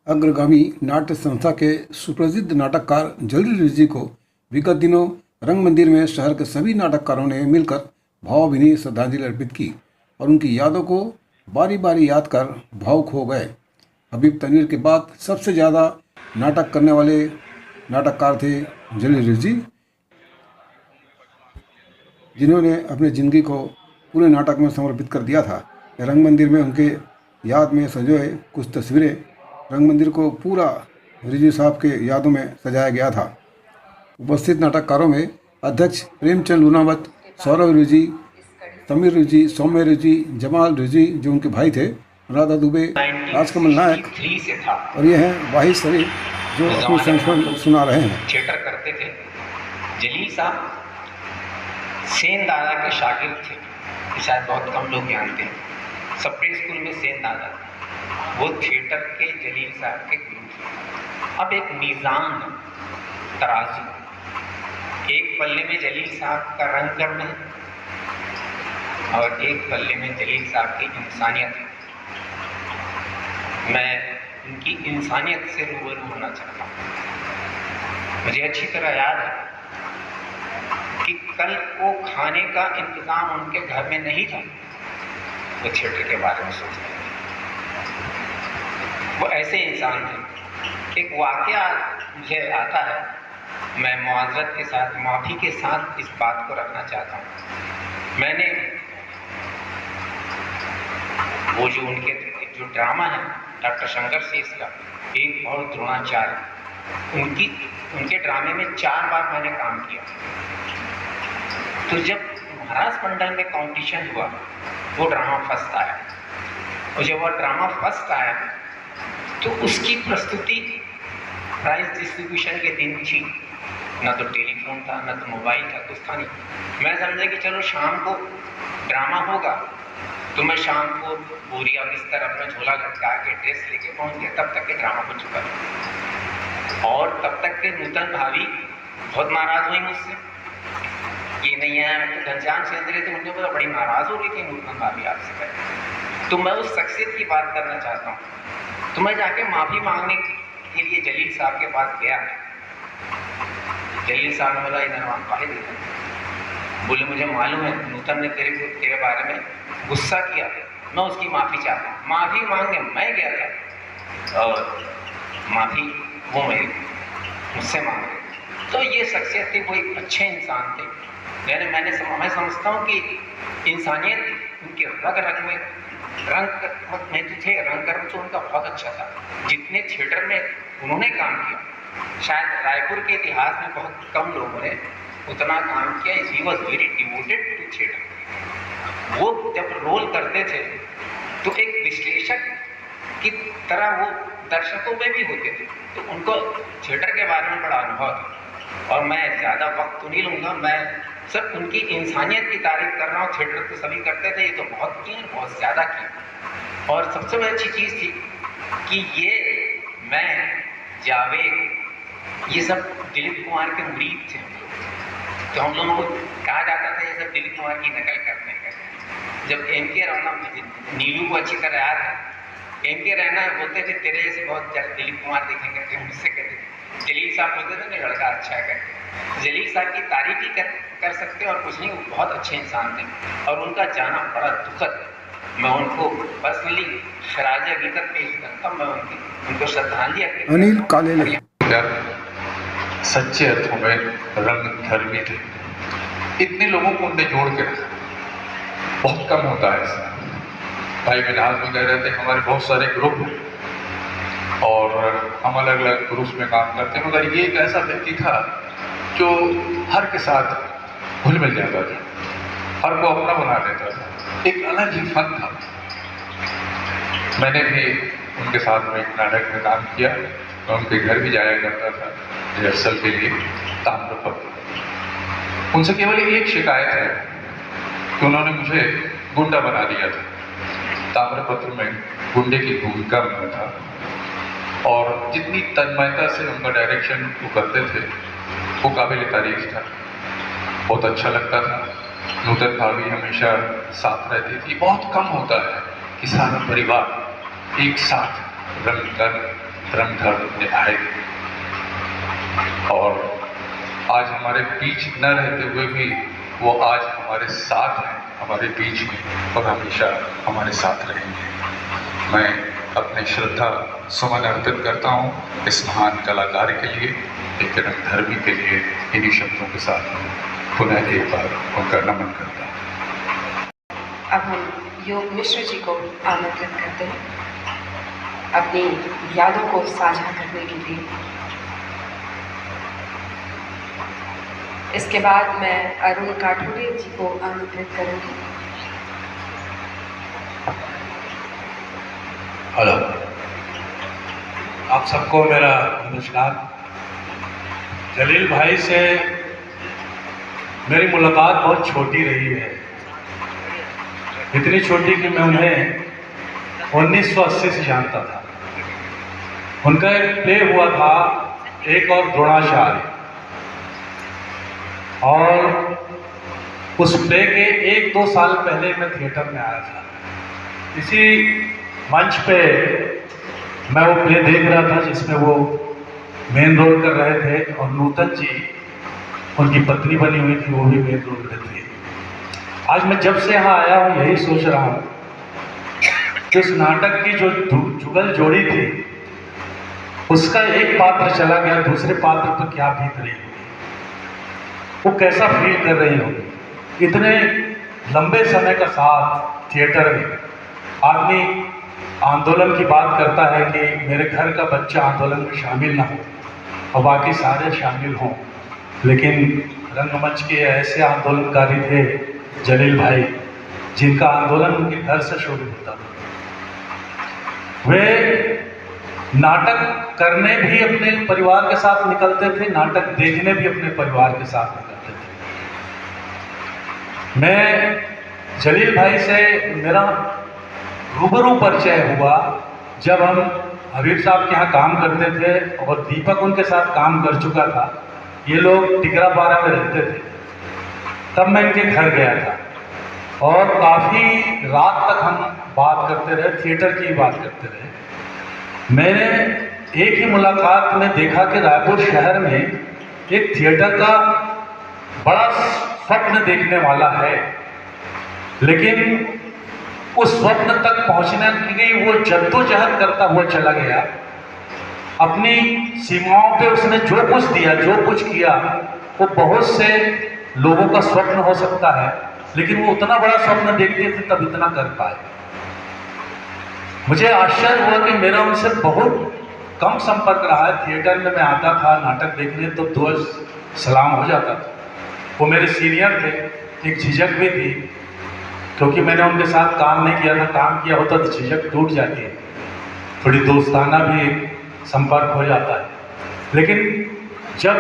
अग्रगामी नाट्य संस्था के सुप्रसिद्ध नाटककार जलील रिजवी को विगत दिनों रंग मंदिर में शहर के सभी नाटककारों ने मिलकर भावभीनी श्रद्धांजलि अर्पित की और उनकी यादों को बारी बारी याद कर भावुक हो गए। हबीब तनवीर के बाद सबसे ज़्यादा नाटक करने वाले नाटककार थे जलील रिजवी, जिन्होंने अपनी ज़िंदगी को पूरे नाटक में समर्पित कर दिया था। रंग मंदिर में उनके याद में सजोए कुछ तस्वीरें रंग मंदिर को पूरा रिजवी साहब के यादों में सजाया गया था। उपस्थित नाटककारों में अध्यक्ष प्रेमचंद लूनावत, सौरभ रिजवी, समीर रिजवी, सौम्य रिजवी, जमाल रिजवी जो उनके भाई थे, राधा दुबे, राजकमल नायक और ये हैं वाहिद शरीफ जो अपनी संस्मरण सुना रहे हैं। थिएटर करते थे। जलील साहब सेन दादा के शागिर्द थे, शायद बहुत कम लोग जानते हैं। सप्रे स्कूल में सेन दादा वो थिएटर के जलील साहब के गुरु थे। अब एक मीज़ान है, तराजू, एक पल्ले में जलील साहब का रंग कर्म है और एक पल्ले में जलील साहब की इंसानियत है। मैं उनकी इंसानियत से रूबरू होना चाहता हूँ। मुझे अच्छी तरह याद है कि कल को खाने का इंतज़ाम उनके घर में नहीं था, वो थिएटर के बारे में सोच रहे थे। वो ऐसे इंसान थे। एक वाक़या मुझे आता है, मैं मुआज़रत के साथ, माफ़ी के साथ इस बात को रखना चाहता हूँ। मैंने वो जो उनके जो ड्रामा है डॉक्टर शंकर शेष का एक और द्रोणाचार्य, उनके ड्रामे में 4 बार मैंने काम किया। तो जब महाराज मंडल में कंपटीशन हुआ वो ड्रामा फर्स्ट आया और जब वो ड्रामा फर्स्ट आया तो उसकी प्रस्तुति प्राइज डिस्ट्रीब्यूशन के दिन थी। ना तो टेलीफोन था, ना तो मोबाइल था, कुछ था नहीं। मैं समझा कि चलो शाम को ड्रामा होगा तो मैं शाम को बोरिया बिस्तर अपना झोला लटका के ड्रेस लेके पहुंच गया। तब तक के ड्रामा हो चुका था और तब तक के नूतन भाभी बहुत नाराज हुई मुझसे, ये नहीं आया। मैं तो घनश्याम सेंद्रे थे, उनके ऊपर बड़ी नाराज हो रही थी नूतन भाभी आपसे पहले। तो मैं उस शख्सियत की बात करना चाहता हूँ। तो मैं जाके माफ़ी मांगने के लिए जलील साहब के पास गया। जलील साहब ने बोला इधर वहाँ काहे देते, बोले मुझे मालूम है नूतन ने तेरे बारे में गुस्सा किया, मैं उसकी माफ़ी चाहता हूँ। माफ़ी मांगने मैं गया था और माफ़ी वो मुझसे मांग रहे। तो ये शख्सियत थी, वो एक अच्छे इंसान थे। मैं समझता हूँ कि इंसानियत उनके रग रग में, रंग में तो थे, रंग कर्म तो उनका बहुत अच्छा था। जितने थिएटर में उन्होंने काम किया, शायद रायपुर के इतिहास में बहुत कम लोगों ने उतना काम किया। He was very devoted to theatre. वो जब रोल करते थे तो एक विश्लेषक की तरह वो दर्शकों में भी होते थे, तो उनको थिएटर के बारे में बड़ा अनुभव था। और मैं ज़्यादा वक्त तो नहीं लूँगा, मैं सिर्फ उनकी इंसानियत की तारीफ कर रहा हूँ। थिएटर तो सभी करते थे, ये तो बहुत की, बहुत ज़्यादा की। और सबसे बड़ी अच्छी चीज़ थी कि ये मैं, जावेद, ये सब दिलीप कुमार के मुरीद थे। तो हम लोगों को कहा जाता था ये सब दिलीप कुमार की नकल करने का। जब M.K. रमना, नीलू को अच्छी तरह याद है, M.K. रैना बोलते थे तेरे जैसे बहुत दिलीप कुमार दिखेंगे, तो मुझसे कहते थे। जलील साहब बोलते थे ना लड़का अच्छा है करके। जलील साहब की तारीफ ही कर सकते और कुछ नहीं, वो बहुत अच्छे इंसान थे और उनका जाना बड़ा दुखद। मैं उनको पर्सनली खराज हकीकत पेश करता हूँ, मैं उनको श्रद्धांजलि अर्पित करता हूँ। अनिल कालेले सच्चे अर्थों में रंग धर्मी थे। इतने लोगों को उनने जोड़ के रखा, बहुत कम होता है ऐसा। भाई मिनाज में कह रहे थे हमारे बहुत सारे ग्रुप हैं और हम अलग अलग ग्रुप्स में काम करते हैं, मगर ये एक ऐसा व्यक्ति था जो हर के साथ घुल मिल जाता था, हर को अपना बना देता था। एक अलग ही फन था। मैंने भी उनके साथ में एक नाटक में काम किया, मैं उनके घर भी जाया करता था रिहर्सल के लिए, ताम्रपत्र। उनसे केवल एक शिकायत है कि उन्होंने मुझे गुंडा बना दिया था। ताम्रपत्र में गुंडे की भूमिका में था और जितनी तन्मयता से उनका डायरेक्शन वो करते थे वो काबिल तारीफ था, बहुत अच्छा लगता था। नूतन भाभी हमेशा साथ रहती थी। बहुत कम होता है कि सारा परिवार एक साथ रंग कर रंग धर्म निभाए और आज हमारे बीच न रहते हुए भी वो आज हमारे साथ हैं, हमारे बीच में, और हमेशा हमारे साथ रहेंगे। मैं अपने श्रद्धा सुमन अर्पित करता हूँ इस महान कलाकार के लिए, एक रंगधर्मी के लिए। इन्हीं शब्दों के साथ पुनः एक बार उनका नमन करता हूँ। अब हम योग मिश्र जी को आमंत्रित करते हैं अपनी यादों को साझा करने के लिए। इसके बाद मैं अरुण काठोड़े जी को आमंत्रित करूंगी। हेलो, आप सबको मेरा नमस्कार। जलील भाई से मेरी मुलाकात बहुत छोटी रही है, इतनी छोटी कि मैं उन्हें 1980 से जानता था। उनका एक प्ले हुआ था, एक और द्रोणाचार्य, और उस प्ले के 1-2 साल पहले मैं थिएटर में आया था। इसी मंच पे मैं वो प्ले देख रहा था जिसमें वो मेन रोल कर रहे थे और नूतन जी उनकी पत्नी बनी हुई थी, वो भी मेन रोल में थी। आज मैं जब से यहाँ आया हूँ यही सोच रहा हूँ कि उस नाटक की जो जुगल जोड़ी थी उसका एक पात्र चला गया, दूसरे पात्र पर क्या बीत रही होगी, वो कैसा फील कर रही होगी। इतने लंबे समय का साथ थिएटर में आदमी आंदोलन की बात करता है कि मेरे घर का बच्चा आंदोलन में शामिल ना हो और बाकी सारे शामिल हों, लेकिन रंगमंच के ऐसे आंदोलनकारी थे जलील भाई जिनका आंदोलन उनके घर से शुरू होता था। वे नाटक करने भी अपने परिवार के साथ निकलते थे, नाटक देखने भी अपने परिवार के साथ निकलते थे। मैं जलील भाई से मेरा रूबरू परिचय हुआ जब हम हबीब साहब के यहाँ काम करते थे और दीपक उनके साथ काम कर चुका था। ये लोग टिकरापारा में रहते थे, तब मैं इनके घर गया था और काफ़ी रात तक हम बात करते रहे, थिएटर की बात करते रहे। मैंने एक ही मुलाकात में देखा कि रायपुर शहर में एक थिएटर का बड़ा स्वप्न देखने वाला है, लेकिन उस स्वप्न तक पहुंचने के लिए वो जद्दोजहद करता हुआ चला गया। अपनी सीमाओं पे उसने जो कुछ दिया, जो कुछ किया, वो बहुत से लोगों का स्वप्न हो सकता है, लेकिन वो उतना बड़ा स्वप्न देखते थे तब इतना कर पाए। मुझे आश्चर्य हुआ कि मेरा उनसे बहुत कम संपर्क रहा है। थिएटर में मैं आता था नाटक देखने तो 2 सलाम हो जाता था। वो मेरे सीनियर थे, एक झिझक भी थी क्योंकि मैंने उनके साथ काम नहीं किया था। काम किया होता तो झिझक टूट जाती है, थोड़ी दोस्ताना भी संपर्क हो जाता है। लेकिन जब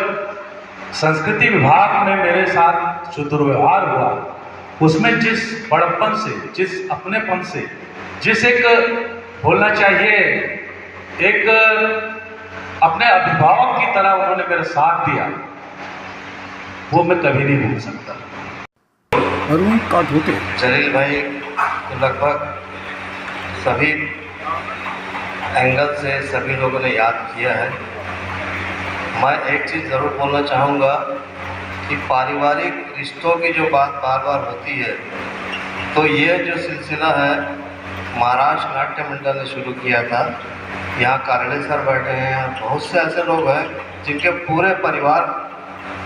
संस्कृति विभाग में मेरे साथ जो दुर्व्यवहार हुआ, उसमें जिस बड़प्पन से, जिस अपनेपन से, जिस एक बोलना चाहिए एक अपने अभिभावक की तरह उन्होंने मेरा साथ दिया, वो मैं कभी नहीं भूल सकता। अरुण काठोटे। जलील भाई को लगभग सभी एंगल से सभी लोगों ने याद किया है। मैं एक चीज़ ज़रूर बोलना चाहूँगा कि पारिवारिक रिश्तों की जो बात बार बार होती है, तो ये जो सिलसिला है महाराष्ट्र नाट्य मंडल ने शुरू किया था। यहाँ कारणे सर बैठे हैं, बहुत से ऐसे लोग हैं जिनके पूरे परिवार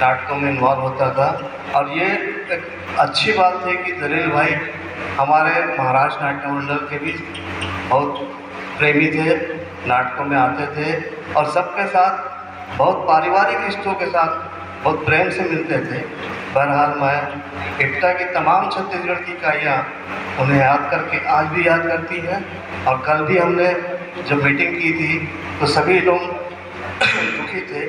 नाटकों में इन्वॉल्व होता था। और ये एक अच्छी बात थी कि जलील भाई हमारे महाराष्ट्र नाट्य मंडल के भी बहुत प्रेमी थे, नाटकों में आते थे और सबके साथ बहुत पारिवारिक रिश्तों के साथ बहुत प्रेम से मिलते थे। बहरहाल मैं इफ्ता की तमाम छत्तीसगढ़ की इकाइयाँ उन्हें याद करके आज भी याद करती हैं। और कल भी हमने जब मीटिंग की थी तो सभी लोग दुखी थे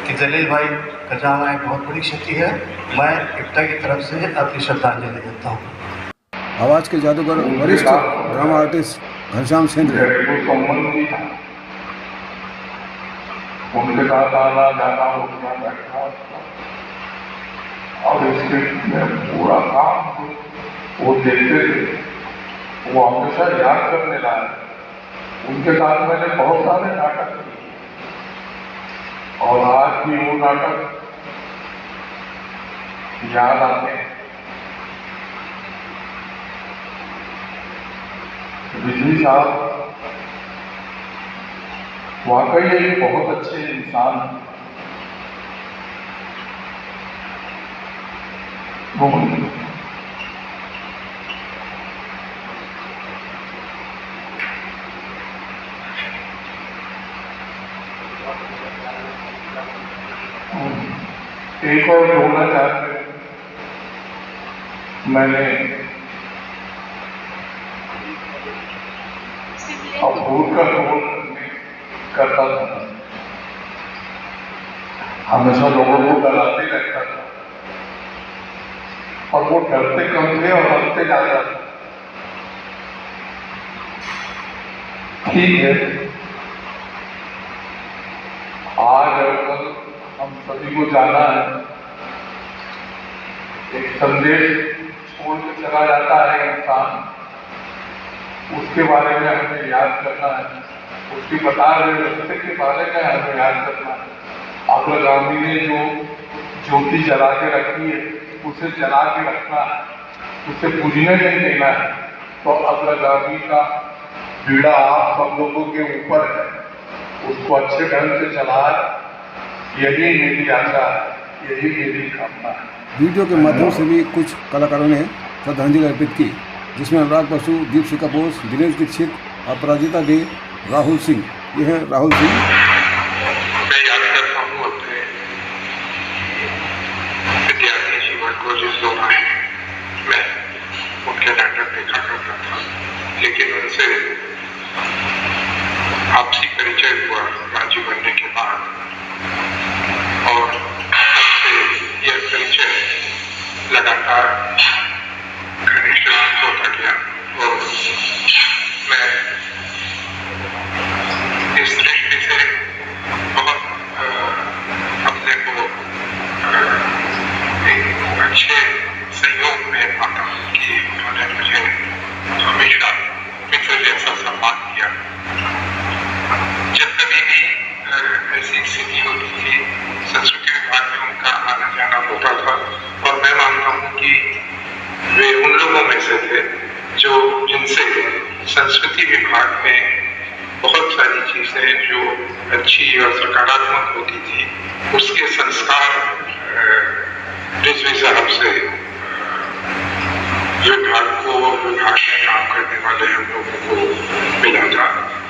कि जलील भाई का जाना एक बहुत बड़ी क्षति है। मैं इफ्ता की तरफ से अपनी श्रद्धांजलि देता हूँ। आवाज़ के जादूगर वरिष्ठ ड्रामा आर्टिस्ट घनश्याम सेंद्र। संबंधी था, उनके साथ आना जाना, उठना बैठना, और इसके में पूरा काम वो देखते थे, वो हमेशा याद करने लायक। उनके साथ मैंने बहुत सारे नाटक किए। काफी वो नाटक याद आते हैं। रिजवी साहब वाकई एक बहुत अच्छे इंसान हैं। एक और बोलना चाहते हैं, मैंने अब भूल कर फोन करता था, हमेशा लोगों को डराते रहता था और वो डरते कम थे और हंसते ज्यादा थे। ठीक है, आज अगर हम सभी को जाना है, एक संदेश छोड़ के चला जाता है इंसान, उसके बारे में हमें याद करना है, उसके बता रहे रास्ते के बारे में हमें याद करना है। अग्रगामी ने जो ज्योति जला के रखी है उसे जला के रखना है, उसे बुझने नहीं देना है। तो अग्रगामी का बीड़ा आप सब लोगों के ऊपर है, उसको अच्छे ढंग से चलाए, यही मेरी आशा है, यही मेरी कामना है। वीडियो के माध्यम से भी कुछ कलाकारों ने श्रद्धांजलि अर्पित की, जिसमें अनुराग बसु, दीपशिखा बोस, दिनेश दीक्षित, अपराजिता डे, राहुल सिंह। ये है राहुल सिंह। मैं याद करता हूँ अपने विद्यार्थी जीवन को, जिस दौरान मैं उनके नाटक देखा करता था, लेकिन उनसे आपसी परिचय हुआ राजी बनने के बाद, और सबसे यह परिचय लगातार घनिष्ठ होता गया और मैं इस दृष्टि से बहुत अपने को एक अच्छे सहयोग में पाता हूँ कि उन्होंने मुझे हमेशा मित्र जैसा सम्मान किया। जब कभी भी ऐसी स्थिति होती थी, संस्कृति विभाग में उनका आना जाना होता था, और मैं मानता हूँ कि वे उन लोगों में से थे जिनसे संस्कृति विभाग में बहुत सारी चीजें जो अच्छी और सकारात्मक होती थी, उसके संस्कार रिजवी साहब से विभाग में काम करने वाले हम लोगों को मिला था।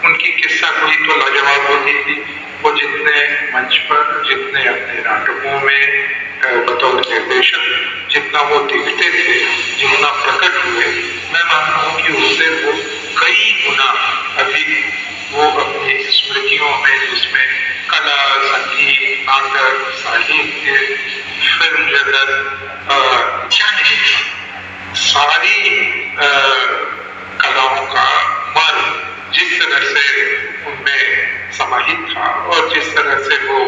उनकी किस्सा कोई तो लाजवाब होती थी। वो जितने मंच पर, जितने अपने नाटकों में बतौर निर्देशक जितना वो दिखते थे, जितना प्रकट हुए, मैं मानता हूँ कि उससे वो कई गुना अधिक वो अपनी स्मृतियों में, जिसमें कला, संगीत, नाटक, साहित्य, फिल्म जगत, क्या नहीं, सारी कलाओं का मन जिस तरह से उनमें समाहित था और जिस तरह से वो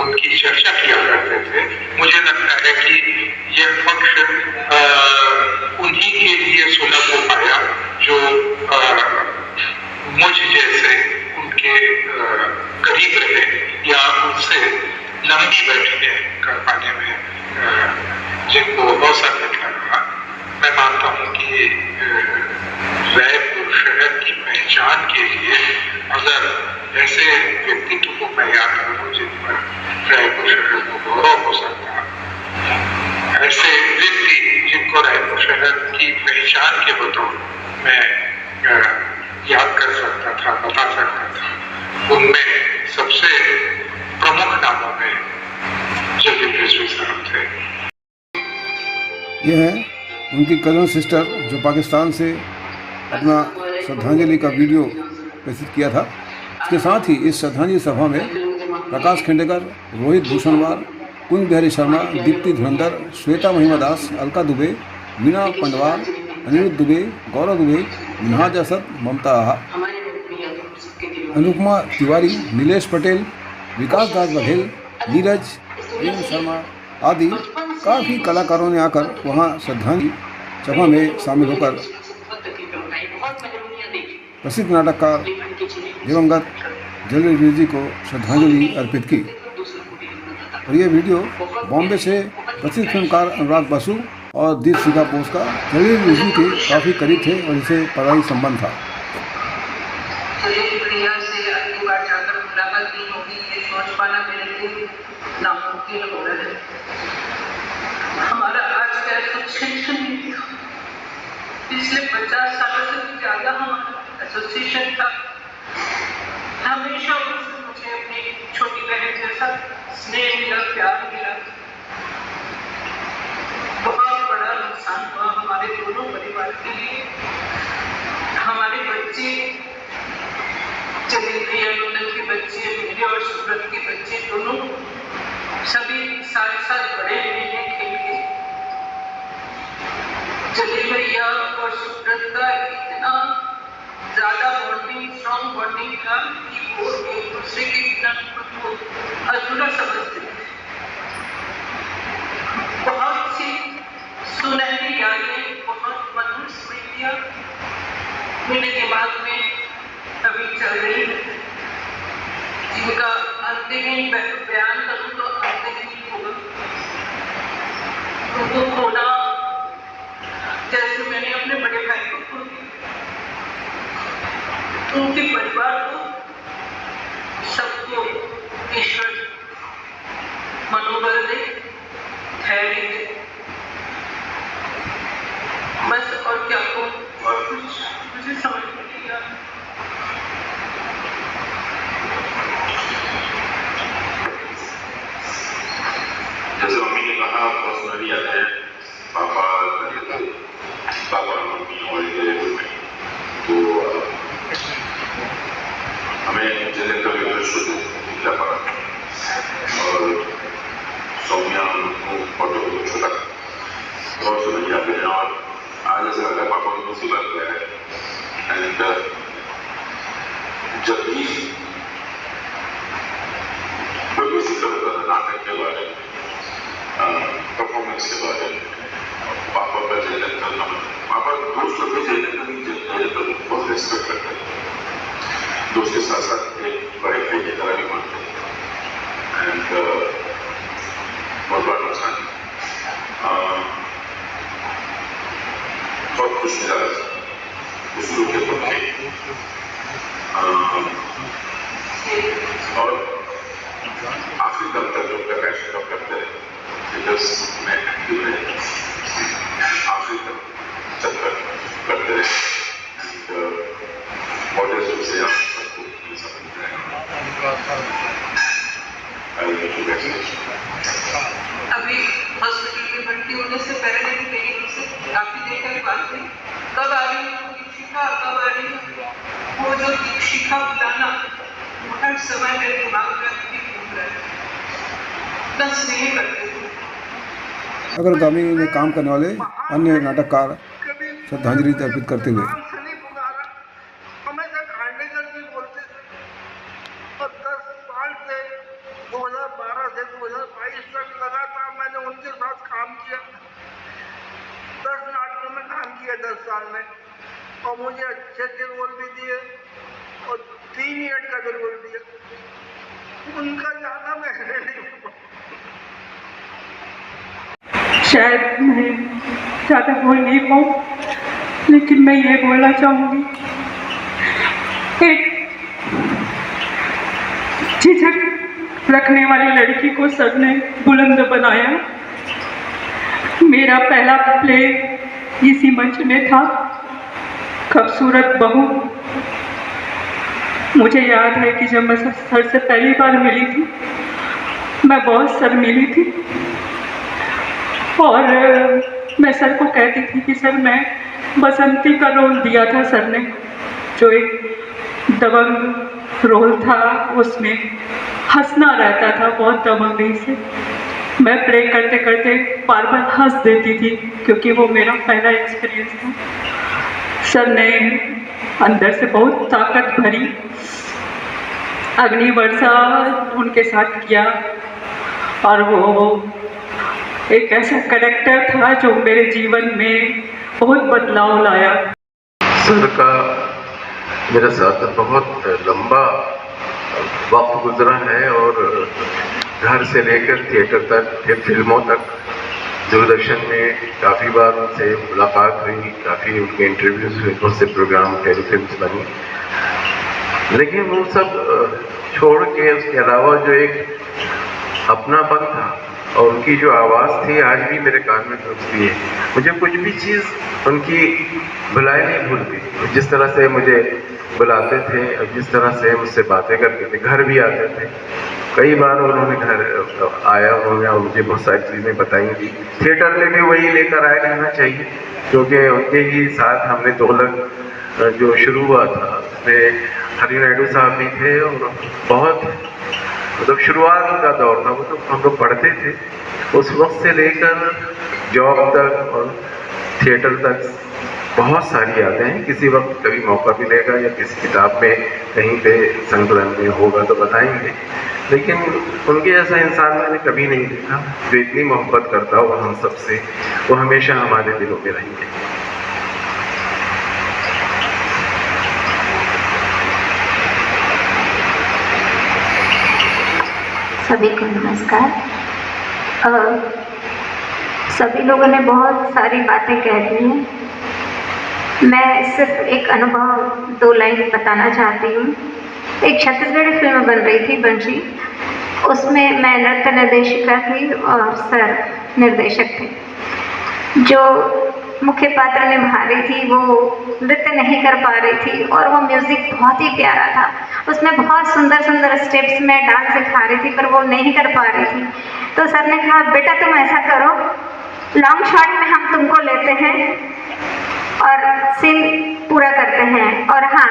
उनकी चर्चा किया करते थे, मुझे लगता है कि यह पक्ष उन्हीं के लिए सुलभ हो पाया जो मुझ जैसे उनके करीब रहे या उनसे लंबी बैठकें कर पाने में जिनको अवसर मिला रहा। मैं मानता हूँ कि रायपुर शहर की पहचान के लिए अगर ऐसे व्यक्तित्व को मैं याद करूँ जिन पर रायपुर शहर को गौरव हो सकता, ऐसे व्यक्ति जिनको रायपुर शहर की पहचान के बतौर मैं याद कर सकता था, बता सकता था, उनमें सबसे प्रमुख नामों में जगदीप रिजवी साहब थे। यह है उनकी कजन सिस्टर जो पाकिस्तान से अपना श्रद्धांजलि का वीडियो प्रस्तुत किया था। इसके साथ ही इस श्रद्धांजलि सभा में प्रकाश खेंडेकर, रोहित भूषणवार, कुंज बिहारी शर्मा, दीप्ति धुरंधर, श्वेता महिमा दास, अलका दुबे, मीना पंडवार, अनिरुद्ध दुबे, गौरव दुबे, मिनहाज असद, ममता आहा, अनुपमा तिवारी, नीलेश पटेल, विकास दास बघेल, नीरज, प्रेम शर्मा आदि काफ़ी कलाकारों ने आकर वहां श्रद्धांजलि सभा में शामिल होकर प्रसिद्ध नाटककार दिवंगत जगदीप रिजवी को श्रद्धांजलि अर्पित की। और ये वीडियो बॉम्बे से प्रसिद्ध फिल्मकार अनुराग बसु और दीपशिखा बोस का टेलीविजन के काफ़ी करीब थे और इसे पारिवारिक संबंध था। प्रिया से अगली बार जाकर मुलाकात नहीं होगी, ये सोच पाना मेरे लिए नामुमकिन हो रहा है। हमारा आज का एसोसिएशन नहीं था, पिछले 50 सालों से भी ज़्यादा हमारा एसोसिएशन था। हमेशा उससे मुझे अपनी छोटी बहन जैसा स्नेह मिला, प्यार मिला। बहुत बड़ा नुकसान हुआ हमारे दोनों परिवार के लिए। हमारे बच्चे, जलील भैया नूतन के बच्चे, मेरे और सुब्रत के बच्चे दोनों सभी साथ साथ बड़े हुए हैं खेल के। जलील भैया और सुब्रत का इतना ज़्यादा बॉन्डिंग, स्ट्रॉन्ग बॉन्डिंग था कि वो एक दूसरे के बिना खुद को अधूरा समझते थे। बहुत सी सुनहरी यादें, बहुत मधुर स्मृतियाँ मेरे दिमाग में अभी चल रही है, जिनका अंत ही बयान करूँ तो अंत ही होगा। उनको खोना जैसे मैंने अपने बड़े भाई को खो दिया, उनके परिवार को, सबको ईश्वर मनोबल दे, धैर्य दे। बस और क्या हो, और कुछ मुझे समझ में नहीं आ रहा। जैसे मम्मी ने कहा, पर्सनली आते हैं पापा मम्मी और तो हमें जैसे कभी शुद्ध दिखला पड़ा और सौम्या फोटो को छोटा और सुनिया गया और आज ऐसा लगा पापा को मुसीबत गया है। एंड जब भी किसी तरह नाटक के बारे में, परफॉर्मेंस के बारे में, पापा का जैसे करना, पापा दोस्तों के जैसे बहुत रेस्पेक्ट करते हैं, दोस्त के साथ साथ एक बड़े भाई की तरह भी मानते हैं। एंड बहुत बड़ा नुकसान, बहुत खुश मिजाज उस लोग के पक्के और आखिरी दम तक जो पैशन का करते रहे, मैं एक्टिव रहे, आखिरी तक चक्कर करते रहे। मॉडल से आप सबको ये समझ अभी हॉस्पिटल में भर्ती होने से पहले भी मेरी उनसे काफी देर तक बात हुई, कब आ रही है दीक्षिका, कब आ रही है। वो जो दीक्षिका बुलाना हर समय मेरे दिमाग में घूम रहा है, बस नहीं करते थे। अगर गामी में काम करने वाले अन्य नाटककार श्रद्धांजलि अर्पित करते हुए हमेशा खांडेकर जी बोलते थे और 10 साल से 2012 से 2022 तक लगातार मैंने उनके साथ काम किया। 10 नाटकों में काम किया 10 साल में, और मुझे अच्छे अच्छे रोल भी दिए और 3 मिनट का भी रोल दिया। उनका ज्यादा मैंने नहीं, शायद मैं ज़्यादा बोल नहीं पाऊँ, लेकिन मैं ये बोलना चाहूँगी, एक झिझक रखने वाली लड़की को सर ने बुलंद बनाया। मेरा पहला प्ले इसी मंच में था, खूबसूरत बहू। मुझे याद है कि जब मैं सर से पहली बार मिली थी, मैं बहुत शर्मीली थी और मैं सर को कहती थी कि सर मैं बसंती का रोल दिया था सर ने, जो एक दबंग रोल था, उसमें हंसना रहता था बहुत दबंगी से। मैं प्ले करते करते बार बार हंस देती थी क्योंकि वो मेरा पहला एक्सपीरियंस था। सर ने अंदर से बहुत ताकत भरी अग्निवर्षा उनके साथ किया और वो एक ऐसा कैरेक्टर था जो मेरे जीवन में बहुत बदलाव लाया। सर का मेरे साथ बहुत लंबा वक्त गुजरा है और घर से लेकर थिएटर तक, फिर फिल्मों तक, दूरदर्शन में काफ़ी बार उनसे मुलाकात हुई, काफ़ी उनके इंटरव्यूज़ हुए, बहुत से प्रोग्राम, टेलीफिल्म्स बनी। लेकिन वो सब छोड़ के उसके अलावा जो एक अपनापन था और उनकी जो आवाज़ थी आज भी मेरे कान में गूंजती है। मुझे कुछ भी चीज़ उनकी बुलाई नहीं भूलती। जिस तरह से मुझे बुलाते थे और जिस तरह से मुझसे बातें करते थे, घर भी आते थे, कई बार उन्होंने घर आया उन्होंने और मुझे बहुत सारी चीज़ें बताई थी। थिएटर में भी वही लेकर आए रहना चाहिए, क्योंकि उनके ही साथ हमने दोलक जो शुरू हुआ था उसमें हरि नायडू साहब भी थे और बहुत मतलब शुरुआत का दौर था, वो तो हम लोग पढ़ते थे उस वक्त से लेकर जॉब तक और थिएटर तक बहुत सारी यादें हैं। किसी वक्त कभी मौका मिलेगा या किसी किताब में कहीं पे संकलन में होगा तो बताएंगे, लेकिन उनके जैसा इंसान मैंने कभी नहीं देखा जो इतनी मोहब्बत करता हो हम सबसे। वो हमेशा हमारे दिलों में रहेंगे। सभी को नमस्कार। सभी लोगों ने बहुत सारी बातें कह दी हैं। मैं सिर्फ एक अनुभव 2 लाइन बताना चाहती हूँ। एक छत्तीसगढ़ी फिल्म बन रही थी बंशी, उसमें मैं नृत्य निर्देशिका थी और सर निर्देशक थे। जो मुख्य पात्र निभा रही थी वो नृत्य नहीं कर पा रही थी और वो म्यूज़िक बहुत ही प्यारा था। उसमें बहुत सुंदर सुंदर स्टेप्स में डांस सिखा रही थी पर वो नहीं कर पा रही थी। तो सर ने कहा बेटा तुम ऐसा करो, लॉन्ग शॉट में हम तुमको लेते हैं और सीन पूरा करते हैं, और हाँ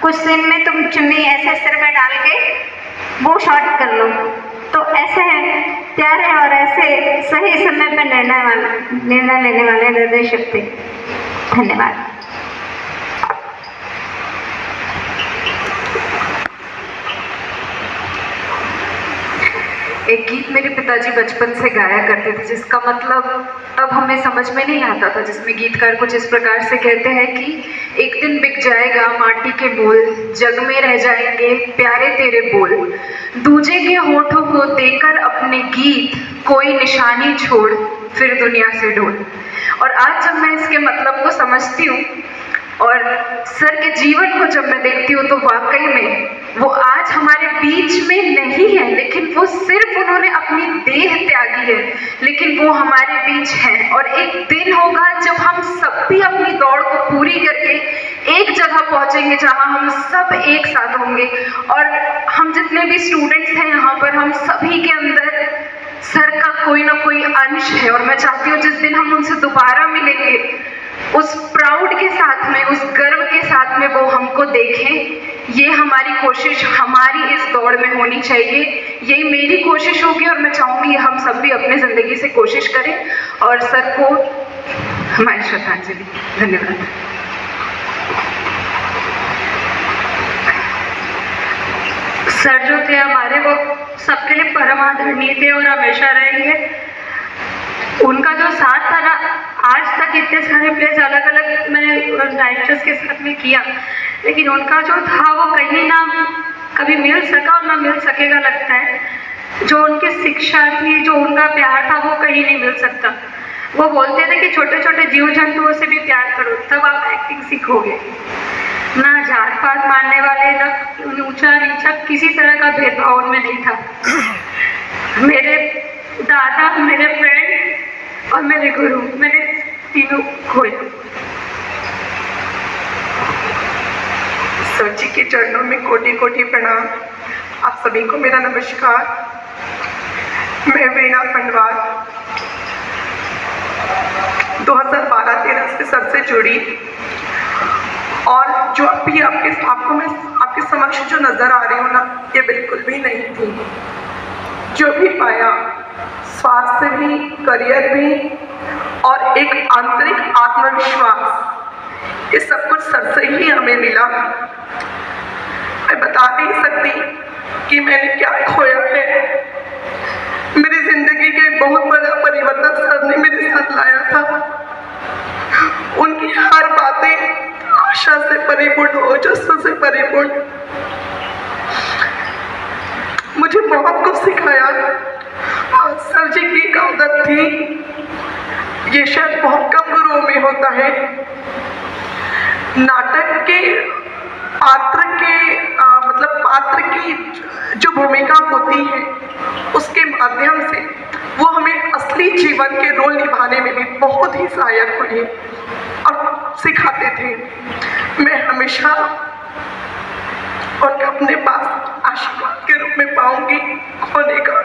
कुछ सीन में तुम चुन्नी ऐसे सिर में डाल के वो शॉट कर लो। तो ऐसे प्यारे और ऐसे सही समय पर निर्णय लेने वाले निर्देशक थे। धन्यवाद। एक गीत मेरे पिताजी बचपन से गाया करते थे जिसका मतलब अब हमें समझ में नहीं आता था, जिसमें गीतकार कुछ इस प्रकार से कहते हैं कि एक दिन बिक जाएगा माटी के मोल, जग में रह जाएंगे प्यारे तेरे बोल, दूजे के होठों को देकर अपने गीत, कोई निशानी छोड़ फिर दुनिया से डोल। और आज जब मैं इसके मतलब को समझती हूँ और सर के जीवन को जब मैं देखती हूँ तो वाकई में वो आज हमारे बीच में नहीं है, लेकिन वो सिर्फ उन्होंने अपनी देह त्यागी है, लेकिन वो हमारे बीच हैं। और एक दिन होगा जब हम सब भी अपनी दौड़ को पूरी करके एक जगह पहुंचेंगे जहां हम सब एक साथ होंगे। और हम जितने भी स्टूडेंट्स हैं यहाँ पर, हम सभी के अंदर सर का कोई ना कोई अंश है। और मैं चाहती हूँ जिस दिन हम उनसे दोबारा मिलेंगे उस प्राउड के साथ में, उस गर्व के साथ में वो हमको देखें। ये हमारी कोशिश हमारी इस दौड़ में होनी चाहिए, यही मेरी कोशिश होगी और मैं चाहूँगी हम सब भी अपने ज़िंदगी से कोशिश करें और सर को हमारी श्रद्धांजलि। धन्यवाद। सर जो थे हमारे वो सबके लिए परम आदरणीय थे और हमेशा रहेंगे। उनका जो साथ था ना, आज तक इतने सारे प्लेस अलग अलग मैंने डायरेक्टर्स के साथ में किया, लेकिन उनका जो था वो कहीं ना कभी मिल सका और ना मिल सकेगा लगता है। जो उनकी शिक्षा थी, जो उनका प्यार था वो कहीं नहीं मिल सकता। वो बोलते थे कि छोटे छोटे जीव जंतुओं से भी प्यार करो तब आप एक्टिंग सीखोगे। ना जात पात मानने वाले, ना ऊंचा नीचा, किसी तरह का भेदभाव उनमें नहीं था। मेरे दादा, मेरे फ्रेंड और मेरे गुरु, मैंने तीनों खोए। सर जी के चरणों में कोटि कोटि प्रणाम। आप सभी को मेरा नमस्कार। मैं वीणा खंडवाल 2012-13 से सर से जुड़ी, और जो अभी आपको मैं आपके समक्ष जो नज़र आ रही हूँ ना, ये बिल्कुल भी नहीं थी। जो भी पाया, स्वास्थ्य भी, करियर भी और एक आंतरिक आत्मविश्वास, ये सब कुछ सर से ही हमें मिला। मैं बता नहीं सकती कि मैंने क्या खोया है। मेरी जिंदगी के बहुत बड़ा परिवर्तन सर ने मेरे साथ लाया था। उनकी हर बातें आशा से परिपूर्ण, ओजस्वी से परिपूर्ण। मुझे बहुत बहुत कुछ सिखाया। और सर जी की एक आदत थी, ये शायद बहुत कम गुरुओं में होता है, नाटक के पात्र के मतलब पात्र की जो भूमिका होती है उसके माध्यम से वो हमें असली जीवन के रोल निभाने में भी बहुत ही सहायक हुए और सिखाते थे। मैं हमेशा उनका अपने पास आशीर्वाद के रूप में पाऊंगी, होने का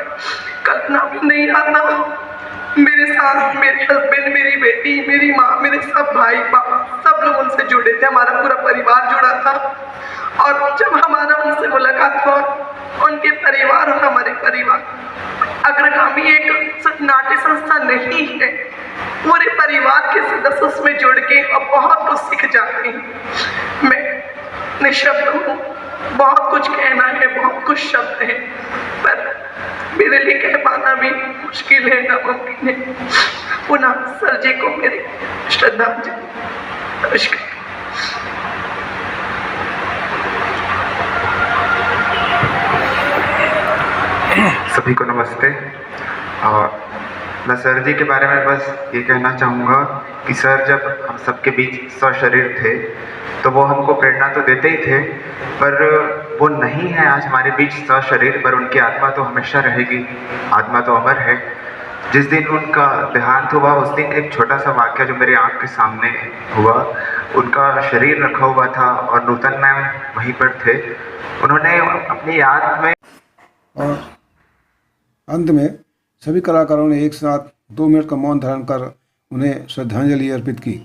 कल्पना भी नहीं आता। मेरे साथ मेरे हस्बैंड, मेरी बेटी, मेरी माँ, मेरे सब भाई पापा सब लोग उनसे जुड़े थे, हमारा पूरा परिवार जुड़ा था। और जब हमारा उनसे मुलाकात हुआ, उनके परिवार और हमारे परिवार अग्रगामी एक सिर्फ नाट्य संस्था नहीं है, पूरे परिवार के सदस्य उसमें जुड़ के और बहुत कुछ सीख जाते हैं। मैं निशब्द हूँ, बहुत कुछ कहना है, बहुत कुछ शब्द है, पर मेरे लिए कह पाना भी मुश्किल है, नामुमकिन है। पुनः सर जी को मेरी श्रद्धांजलि। नमस्कार। सभी को नमस्ते। मैं सर जी के बारे में बस ये कहना चाहूँगा कि सर जब हम सबके बीच सशरीर थे तो वो हमको प्रेरणा तो देते ही थे, पर वो नहीं है आज हमारे बीच सशरीर, पर उनकी आत्मा तो हमेशा रहेगी, आत्मा तो अमर है। जिस दिन उनका देहांत हुआ उस दिन एक छोटा सा वाक्य जो मेरी आँख के सामने हुआ, उनका शरीर रखा हुआ था और नूतन मैम वहीं पर थे। उन्होंने अपनी याद में और अंत में सभी कलाकारों ने एक साथ 2 मिनट का मौन धारण कर उन्हें श्रद्धांजलि अर्पित की।